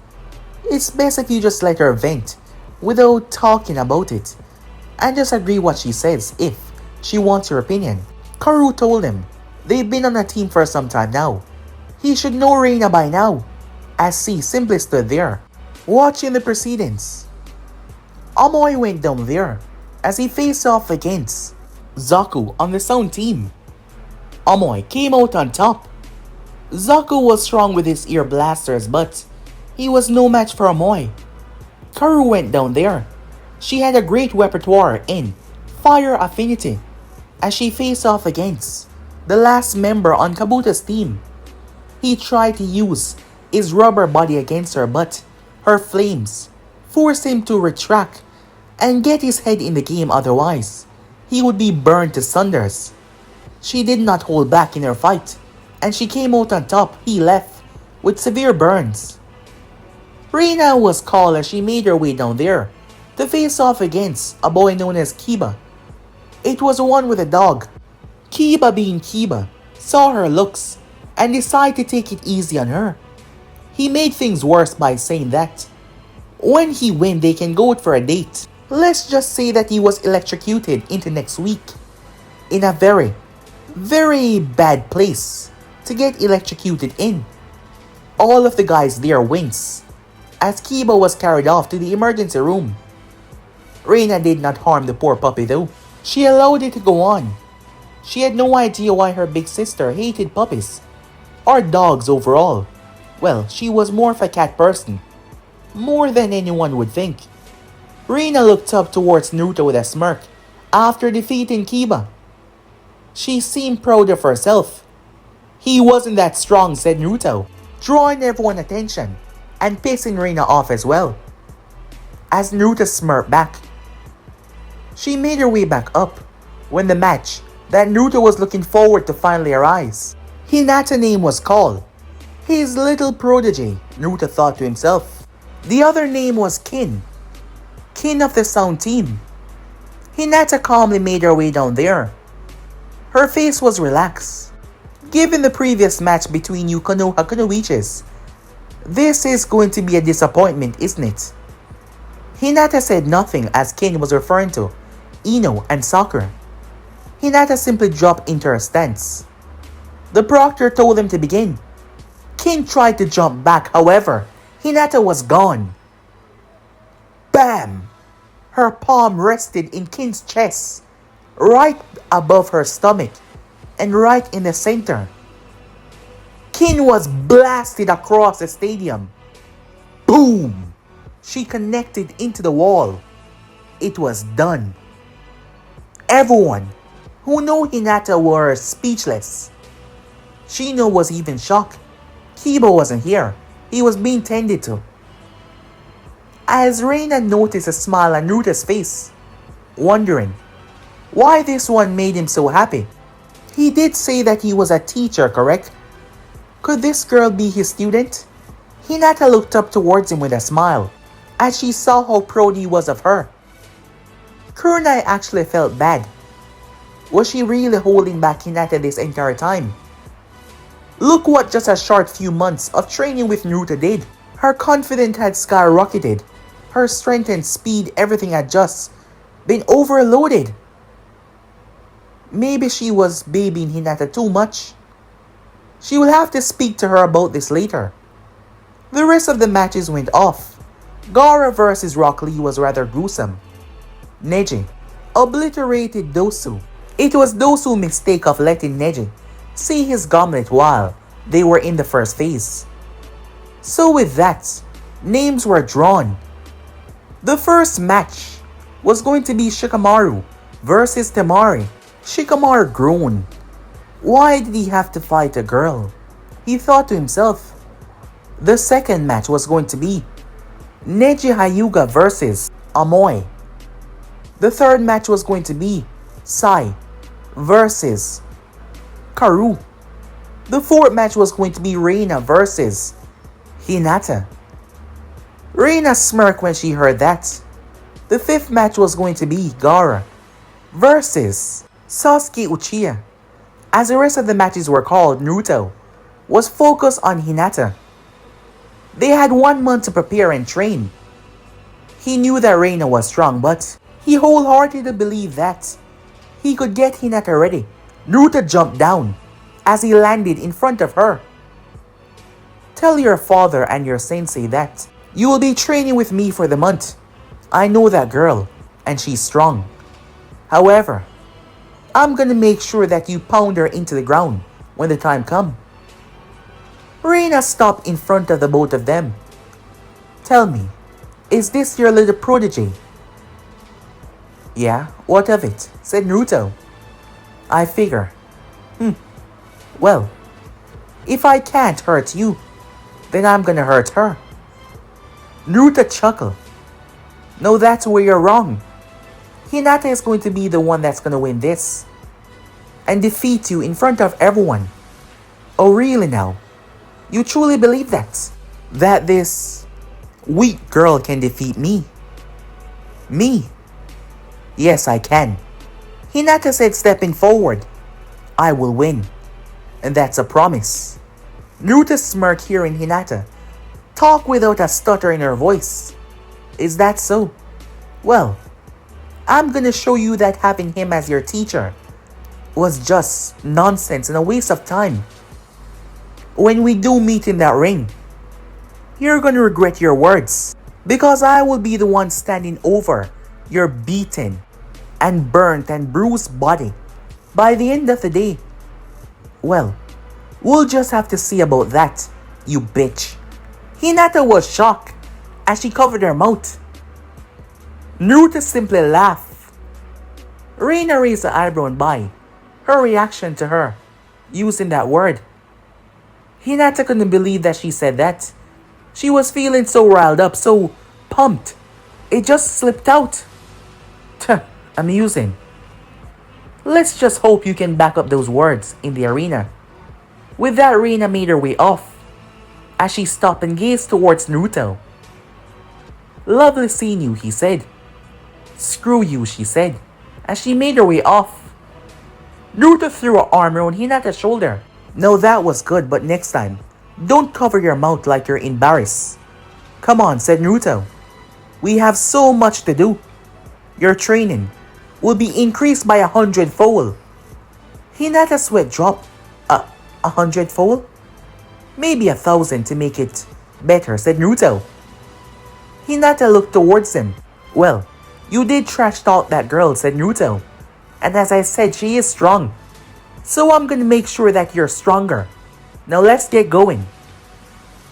It's best if you just let her vent without talking about it, and just agree what she says if she wants your opinion." Karu told him they've been on a team for some time now. He should know Reena by now, as C simply stood there, watching the proceedings. Amoy went down there, as he faced off against Zaku on the Sound team. Amoy came out on top. Zaku was strong with his ear blasters, but he was no match for Amoy. Karu went down there. She had a great repertoire in Fire Affinity, as she faced off against the last member on Kabuto's team. He tried to use his rubber body against her, but her flames forced him to retract and get his head in the game, otherwise he would be burned to cinders. She did not hold back in her fight, and she came out on top. He left with severe burns. Reena was called as she made her way down there to face off against a boy known as Kiba. It was one with a dog. Kiba, being Kiba, saw her looks and decided to take it easy on her. He made things worse by saying that when he wins they can go out for a date. Let's just say that he was electrocuted into next week, in a very, very bad place to get electrocuted in. All of the guys there winced as Kiba was carried off to the emergency room. Reena did not harm the poor puppy though. She allowed it to go on. She had no idea why her big sister hated puppies, or dogs overall. Well, she was more of a cat person, more than anyone would think. Reena looked up towards Naruto with a smirk after defeating Kiba. She seemed proud of herself. "He wasn't that strong," said Naruto, drawing everyone's attention and pissing Reena off as well. As Naruto smirked back, she made her way back up when the match that Naruto was looking forward to finally arise. Hinata's name was called. His little protege, Naruto thought to himself. The other name was Kin. Kin of the Sound team. Hinata calmly made her way down there. Her face was relaxed. Given the previous match between you Konoha Kunoichis, this is going to be a disappointment, isn't it? Hinata said nothing as Kin was referring to Ino and Sakura. Hinata simply dropped into her stance. The proctor told him to begin. Kin tried to jump back, however, Hinata was gone. Bam! Her palm rested in Kin's chest, right above her stomach, and right in the center. Kin was blasted across the stadium. Boom! She connected into the wall. It was done. Everyone who knew Hinata were speechless. Shino was even shocked. Kiba wasn't here. He was being tended to. As Reena noticed a smile on Naruto's face, wondering why this one made him so happy. He did say that he was a teacher, correct? Could this girl be his student? Hinata looked up towards him with a smile as she saw how proud he was of her. Kurenai actually felt bad. Was she really holding back Hinata this entire time? Look what just a short few months of training with Naruto did. Her confidence had skyrocketed. Her strength and speed, everything had just been overloaded. Maybe she was babying Hinata too much. She will have to speak to her about this later. The rest of the matches went off. Gaara vs Rock Lee was rather gruesome. Neji obliterated Dosu. It was Dosu's mistake of letting Neji see his gauntlet while they were in the first phase. So with that, names were drawn. The first match was going to be Shikamaru versus Temari. Shikamaru groaned. Why did he have to fight a girl? He thought to himself. The second match was going to be Neji Hyuga versus Amoy. The third match was going to be Sai versus Karu. The fourth match was going to be Reena versus Hinata. Reena smirked when she heard that. The fifth match was going to be Gaara versus Sasuke Uchiha. As the rest of the matches were called, Naruto was focused on Hinata. They had 1 month to prepare and train. He knew that Reina was strong, but he wholeheartedly believed that he could get Hinata ready. Naruto jumped down as he landed in front of her. Tell your father and your sensei that you will be training with me for the month. I know that girl, and she's strong. However, I'm gonna make sure that you pound her into the ground when the time comes. Reina stopped in front of the both of them. Tell me, is this your little protege? Yeah, what of it? Said Naruto. I figure. Well, if I can't hurt you, then I'm gonna hurt her. Naruto chuckled. No, that's where you're wrong. Hinata is going to be the one that's gonna win this and defeat you in front of everyone. Oh really now? You truly believe that? That this weak girl can defeat me? Me? Yes, I can. Hinata said, stepping forward. I will win. And that's a promise. Naruto smirked hearing Hinata talk without a stutter in her voice. Is that so? Well, I'm gonna show you that having him as your teacher was just nonsense and a waste of time. When we do meet in that ring, you're gonna regret your words, because I will be the one standing over your beaten and burnt and bruised body. By the end of the day, well, we'll just have to see about that, you bitch. Hinata was shocked as she covered her mouth. Naruto simply laughed. Reina raised her eyebrow and by her reaction to her using that word. Hinata couldn't believe that she said that. She was feeling so riled up, so pumped. It just slipped out. Amusing. Let's just hope you can back up those words in the arena. With that, Reina made her way off as she stopped and gazed towards Naruto. Lovely seeing you, he said. Screw you, she said, as she made her way off. Naruto threw her arm around Hinata's shoulder. No, that was good, but next time, don't cover your mouth like you're embarrassed. Come on, said Naruto. We have so much to do. Your training will be increased by 100-fold. Hinata's sweat dropped. 100-fold? Maybe 1,000 to make it better, said Naruto. Hinata looked towards him. Well, you did trash talk that girl, said Naruto. And as I said, she is strong. So I'm gonna make sure that you're stronger. Now let's get going.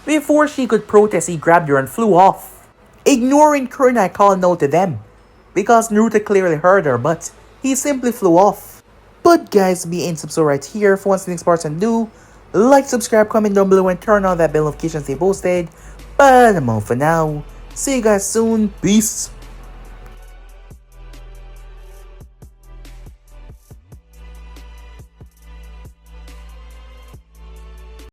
Before she could protest, he grabbed her and flew off, ignoring Kurenai calling out to them, because Naruto clearly heard her, but he simply flew off. But guys, be in subscribe right here for one next part and do like, subscribe, comment down below, and turn on that bell notification to stay posted. But I'm out for now. See you guys soon. Peace.